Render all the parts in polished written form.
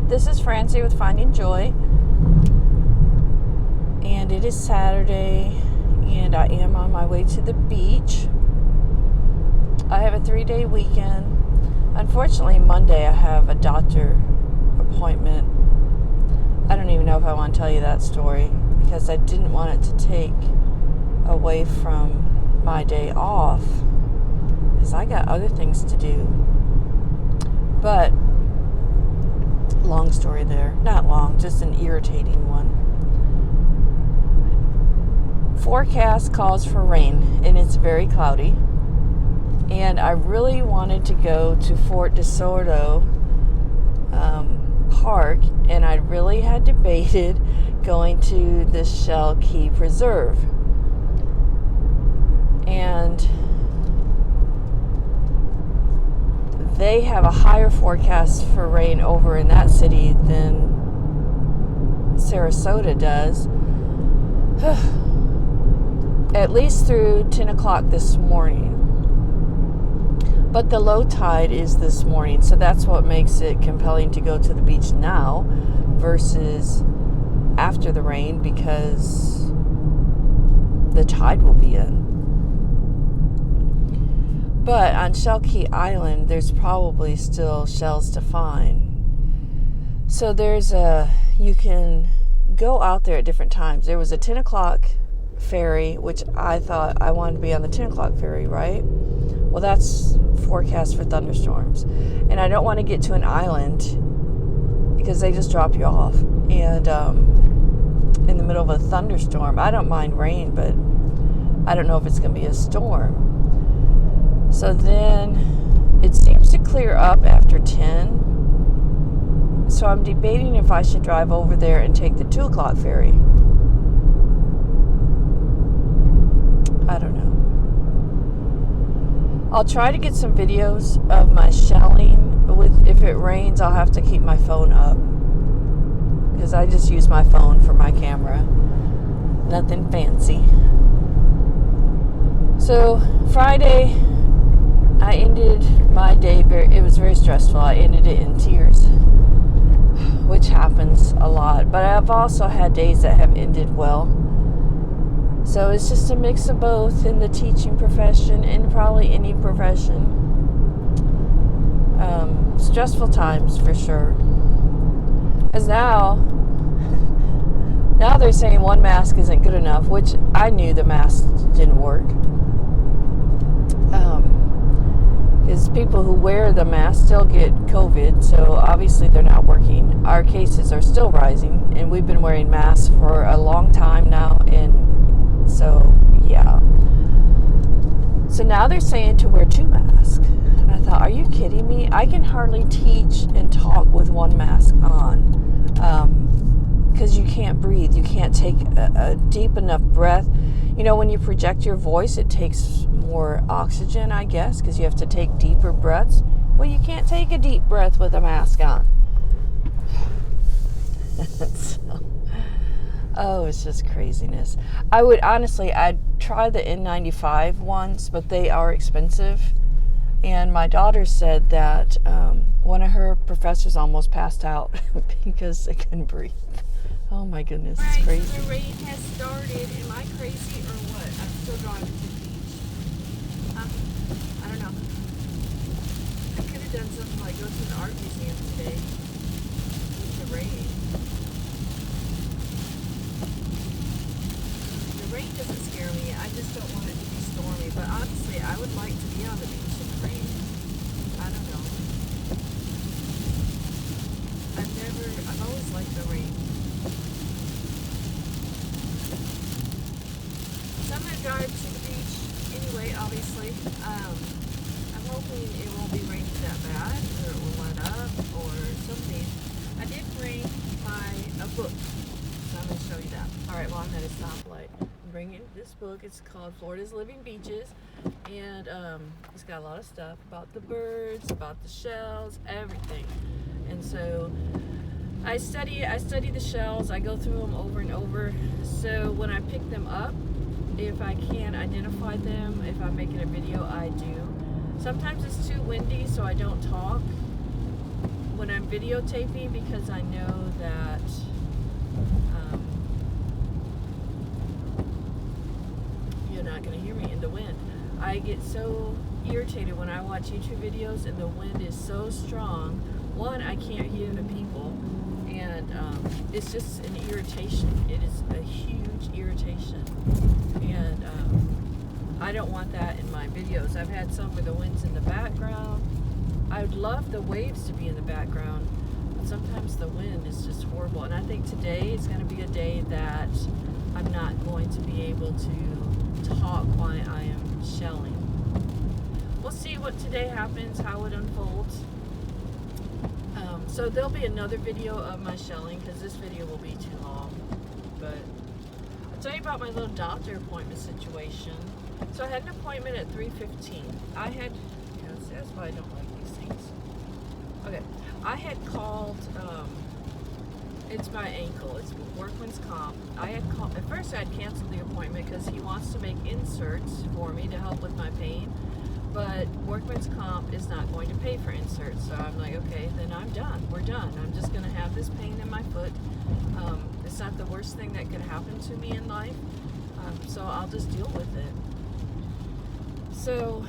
This is Francie with Finding Joy, and it is Saturday, and I am on my way to the beach. I have a 3-day weekend. Unfortunately, Monday I have a doctor appointment. I don't even know if I want to tell you that story because I didn't want it to take away from my day off because I got other things to do. But long story there. Not long, just an irritating one. Forecast calls for rain, and it's very cloudy. And I really wanted to go to Fort DeSoto Park, and I really had debated going to the Shell Key Preserve. And they have a higher forecast for rain over in that city than Sarasota does. At least through 10 o'clock this morning. But the low tide is this morning, so that's what makes it compelling to go to the beach now versus after the rain, because the tide will be in. But on Shell Key Island, there's probably still shells to find. So you can go out there at different times. There was a 10 o'clock ferry, which I thought I wanted to be on the 10 o'clock ferry, right? Well, that's forecast for thunderstorms. And I don't want to get to an island because they just drop you off. And in the middle of a thunderstorm, I don't mind rain, but I don't know if it's going to be a storm. So then it seems to clear up after 10. So I'm debating if I should drive over there and take the 2 o'clock ferry. I don't know. I'll try to get some videos of my shelling. If it rains, I'll have to keep my phone up because I just use my phone for my camera. Nothing fancy. So Friday, I ended my day it was very stressful. I ended it in tears, which happens a lot. But I've also had days that have ended well. So it's just a mix of both in the teaching profession and probably any profession. Stressful times for sure. As now they're saying one mask isn't good enough, which I knew the mask didn't work. Because people who wear the mask still get COVID, so obviously they're not working. Our cases are still rising, and we've been wearing masks for a long time now, and so, yeah. So now they're saying to wear 2 masks. And I thought, are you kidding me? I can hardly teach and talk with 1 mask on. Because you can't breathe. You can't take a deep enough breath. You know, when you project your voice, it takes more oxygen, I guess, because you have to take deeper breaths. Well, you can't take a deep breath with a mask on. Oh, it's just craziness. I'd try the N95 ones, but they are expensive. And my daughter said that one of her professors almost passed out because they couldn't breathe. Oh my goodness, it's crazy. So the rain has started. Am I crazy or what? I'm still driving to the beach. I don't know. I could have done something like go to an art museum today with the rain. The rain doesn't scare me. I just don't want it to be stormy. But honestly, I would like to be on the beach in the rain. I don't know. I've always liked the rain. So I'm going to drive to the beach anyway, obviously. I'm hoping it won't be raining that bad, or it will let up, or something. I did bring a book, so I'm going to show you that. Alright, well, I'm at a stoplight. I'm bringing this book. It's called Florida's Living Beaches, and it's got a lot of stuff about the birds, about the shells, everything. And so I study the shells. I go through them over and over. So when I pick them up, if I can identify them, if I'm making a video, I do. Sometimes it's too windy, so I don't talk when I'm videotaping because I know that you're not going to hear me in the wind. I get so irritated when I watch YouTube videos and the wind is so strong. One, I can't hear the people, and it's just an irritation. It is a huge irritation, and I don't want that in my videos. I've had some where the wind's in the background. I would love the waves to be in the background, but sometimes the wind is just horrible. And I think today is going to be a day that I'm not going to be able to talk while I am shelling. We'll see what today happens, how it unfolds. So there'll be another video of my shelling because this video will be too long. But I'll tell you about my little doctor appointment situation. So I had an appointment at 3:15. That's why I don't like these things. Okay, I had called, it's my ankle, it's workman's comp. I had called, at first I had canceled the appointment because he wants to make inserts for me to help with my pain, but workman's comp is not going to pay for inserts. So I'm like, okay, then I'm done, we're done. I'm just gonna have this pain in my foot. It's not the worst thing that could happen to me in life, so I'll just deal with it. So,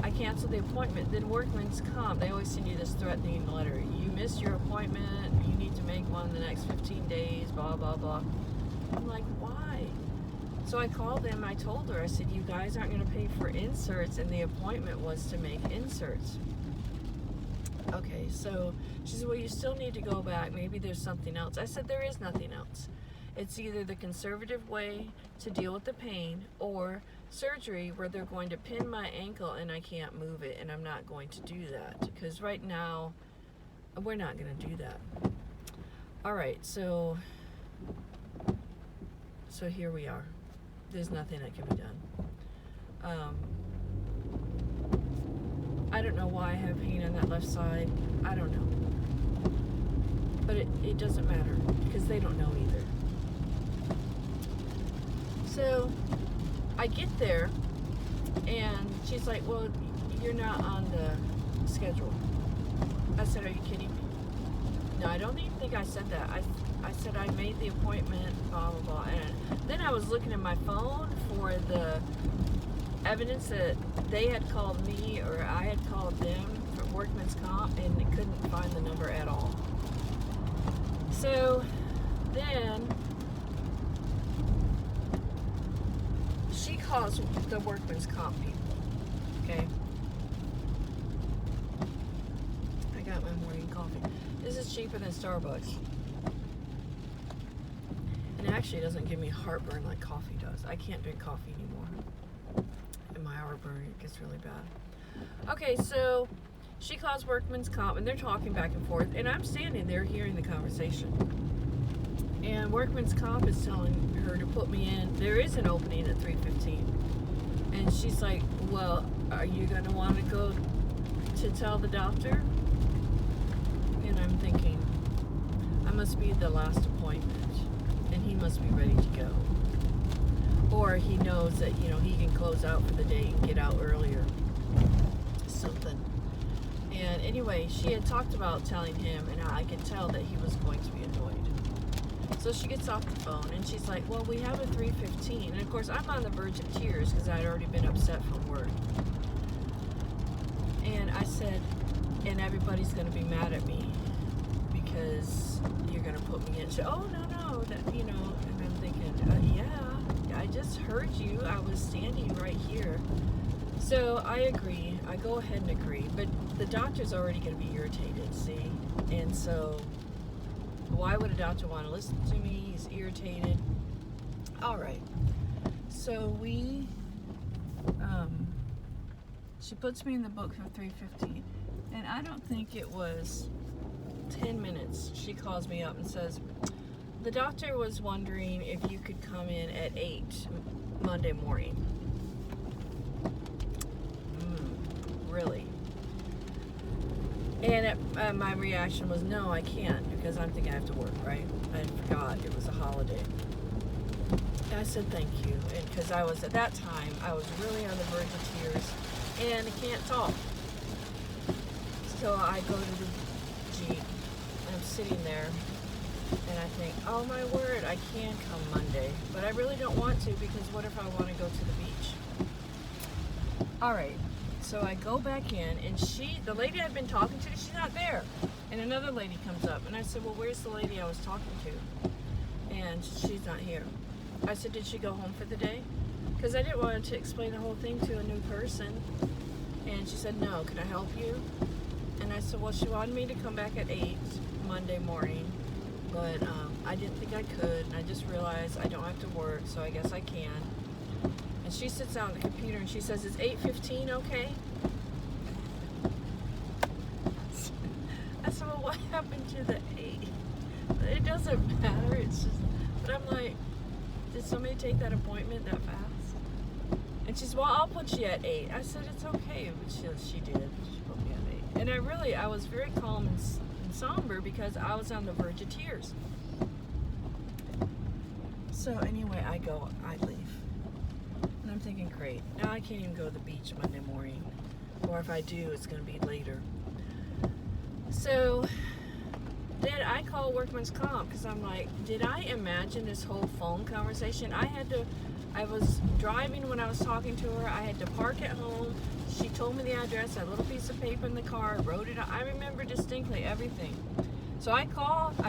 I canceled the appointment. Then workman's comp, they always send you this threatening letter. You missed your appointment, you need to make one in the next 15 days, blah, blah, blah. I'm like, why? So I called them, I told her, I said, you guys aren't going to pay for inserts, and the appointment was to make inserts. Okay, so she said, well, you still need to go back. Maybe there's something else. I said, there is nothing else. It's either the conservative way to deal with the pain or surgery where they're going to pin my ankle and I can't move it, and I'm not going to do that because right now we're not going to do that. All right, so here we are. There's nothing that can be done. I don't know why I have pain on that left side. I don't know. But it doesn't matter because they don't know either. So I get there and she's like, well, you're not on the schedule. I said, are you kidding me? No, I don't even think I said that. I said I made the appointment, blah, blah, blah. And then I was looking at my phone for the evidence that they had called me or I had called them for workman's comp, and I couldn't find the number at all. So then she calls the workman's comp people, okay? I got my morning coffee. This is cheaper than Starbucks. And actually it doesn't give me heartburn like coffee does. I can't drink coffee anymore. And my heartburn gets really bad. Okay, so she calls workman's comp and they're talking back and forth, and I'm standing there hearing the conversation. And workman's comp is telling her to put me in. There is an opening at 3:15. And she's like, well, are you going to want to go to tell the doctor? And I'm thinking, I must be the last appointment, and he must be ready to go. Or he knows that, you know, he can close out for the day and get out earlier. Something. And anyway, she had talked about telling him, and I could tell that he was going to be annoyed. So she gets off the phone and she's like, well, we have a 3:15. And of course, I'm on the verge of tears because I'd already been upset from work. And I said, and everybody's going to be mad at me because you're going to put me in. She said, oh, no, that, you know. And I'm thinking, yeah, I just heard you. I was standing right here. So I agree. I go ahead and agree. But the doctor's already going to be irritated, see? And so why would a doctor want to listen to me? He's irritated. All right. So she puts me in the book for 3:15. And I don't think it was 10 minutes. She calls me up and says, the doctor was wondering if you could come in at 8 Monday morning. Really? And my reaction was, no, I can't, because I'm thinking I have to work, right? I forgot it was a holiday. And I said, thank you. And because I was, at that time, I was really on the verge of tears, and I can't talk. So I go to the Jeep, and I'm sitting there, and I think, oh my word, I can come Monday. But I really don't want to, because what if I want to go to the beach? All right, so I go back in, and the lady I've been talking to, she's not there. And another lady comes up, and I said, well, where's the lady I was talking to? And she's not here. I said, did she go home for the day? Because I didn't want to explain the whole thing to a new person. And she said, no, can I help you? And I said, well, she wanted me to come back at 8 Monday morning, but I didn't think I could, and I just realized I don't have to work, so I guess I can. And she sits down at the computer, and she says, is 8:15 okay? I said, well, what happened to the 8? It doesn't matter, it's just, but I'm like, did somebody take that appointment that fast? And she said, well, I'll put you at 8. I said, it's okay, but she did. She put me at 8. And I was very calm and somber, because I was on the verge of tears. So anyway, I leave. And I'm thinking, great, now I can't even go to the beach Monday morning. Or if I do, it's going to be later. So then I call Workman's Comp, because I'm like, did I imagine this whole phone conversation? I was driving when I was talking to her. I had to park at home. She told me the address, a little piece of paper in the car, wrote it out. I remember distinctly everything. So I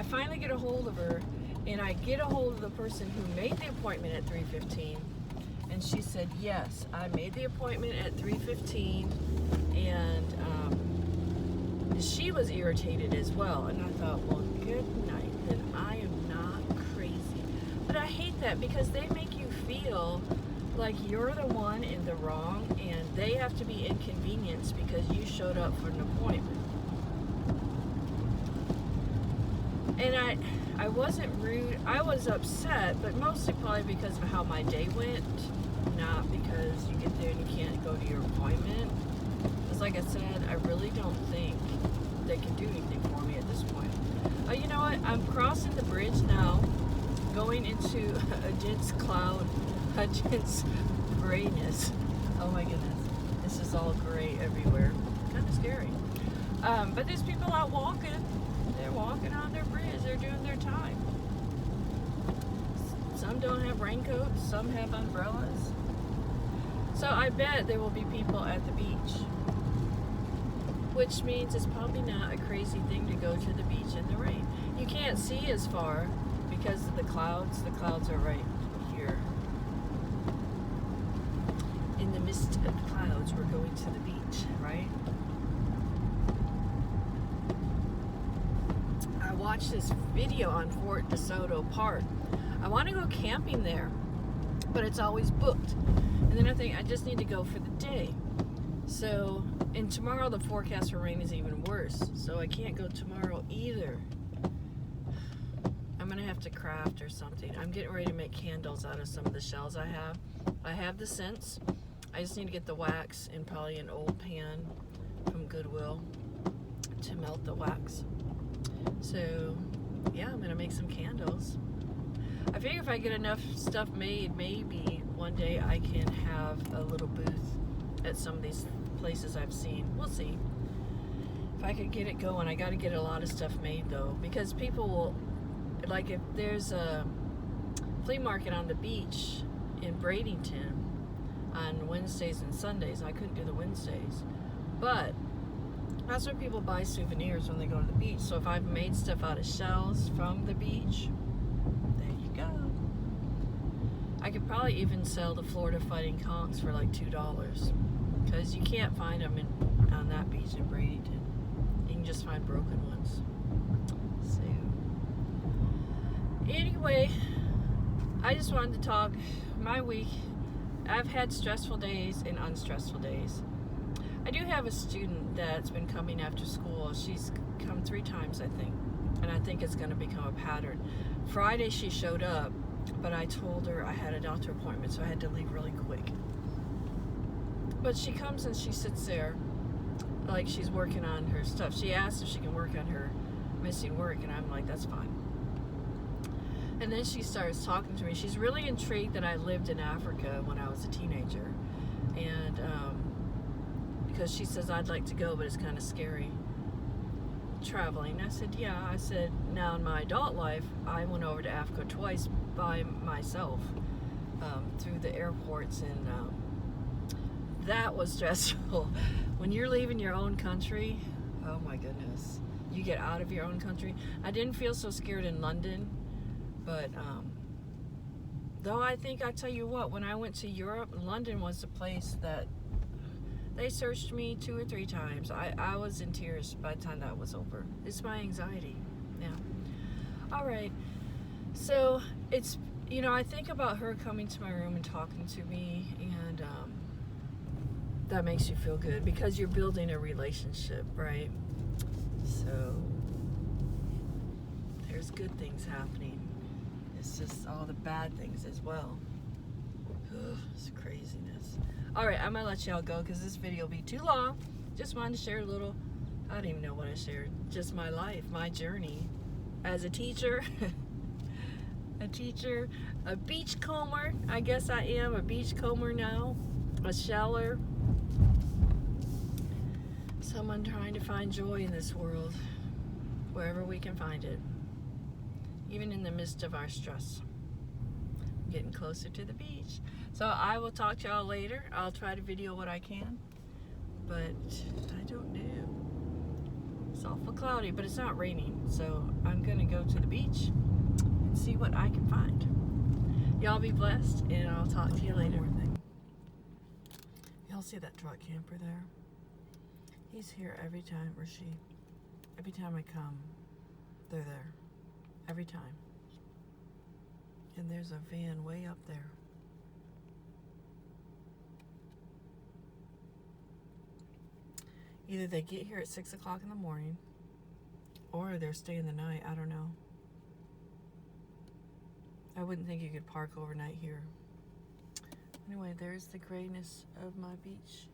finally get a hold of her, and I get a hold of the person who made the appointment at 3:15. And she said, yes, I made the appointment at 3:15, and she was irritated as well. And I thought, well, good night, then I am not crazy. But I hate that, because they make you feel like you're the one in the wrong, and they have to be inconvenienced because you showed up for an appointment. And I wasn't rude. I was upset, but mostly probably because of how my day went, not because you get there and you can't go to your appointment. Because like I said, I really don't think they can do anything for me at this point. You know what? I'm crossing the bridge now, going into a dense grayness. Oh my goodness. This is all gray everywhere. Kind of scary. But there's people out walking. They're walking on their bridge. They're doing their time. Some don't have raincoats. Some have umbrellas. So I bet there will be people at the beach. Which means it's probably not a crazy thing to go to the beach in the rain. You can't see as far because of the clouds. The clouds are right here. In the midst of clouds, we're going to the beach, right? I watched this video on Fort DeSoto Park. I want to go camping there, but it's always booked. And then I think I just need to go for the day. So, and tomorrow the forecast for rain is even worse. So I can't go tomorrow either. I'm going to have to craft or something. I'm getting ready to make candles out of some of the shells I have. I have the scents. I just need to get the wax in probably an old pan from Goodwill to melt the wax. So, yeah, I'm going to make some candles. I figure if I get enough stuff made, maybe one day I can have a little booth at some of these places I've seen. We'll see. If I could get it going, I got to get a lot of stuff made, though. Because people will, like if there's a flea market on the beach in Bradenton on Wednesdays and Sundays. I couldn't do the Wednesdays. But that's where people buy souvenirs when they go to the beach. So if I've made stuff out of shells from the beach, there you go. I could probably even sell the Florida Fighting Conchs for like $2. Because you can't find them on that beach in Bradenton. You can just find broken ones. So, anyway, I just wanted to talk. My week, I've had stressful days and unstressful days. I do have a student that's been coming after school. She's come 3 times, I think. And I think it's going to become a pattern. Friday she showed up, but I told her I had a doctor appointment, so I had to leave really quick. But she comes and she sits there like she's working on her stuff. She asked if she can work on her missing work, and I'm like, that's fine. And then she starts talking to me. She's really intrigued that I lived in Africa when I was a teenager. And because she says, I'd like to go, but it's kind of scary. traveling. I said, yeah. I said, now in my adult life, I went over to Africa twice by myself through the airports, and that was stressful. When you're leaving your own country, oh my goodness. You get out of your own country. I didn't feel so scared in London, but though I tell you what, when I went to Europe, London was the place that they searched me 2 or 3 times. I was in tears by the time that was over. It's my anxiety. Yeah. All right. So it's, I think about her coming to my room and talking to me, and that makes you feel good because you're building a relationship, right? So there's good things happening. It's just all the bad things as well. It's craziness. All right, I'm gonna let y'all go because this video will be too long. Just wanted to share a little, I don't even know what I shared. Just my life, my journey as a teacher. A teacher, a beachcomber. I guess I am a beachcomber now. A sheller. Someone trying to find joy in this world, wherever we can find it, even in the midst of our stress. Getting closer to the beach. So I will talk to y'all later. I'll try to video what I can, but I don't know. It's awful cloudy, but it's not raining, so I'm gonna go to the beach and see what I can find. Y'all be blessed, and I'll talk to you later. Y'all see that truck camper there? He's here every time, or she. Every time I come, they're there. Every time. And there's a van way up there. Either they get here at 6 o'clock in the morning, or they're staying the night. I don't know. I wouldn't think you could park overnight here. Anyway, there's the grayness of my beach.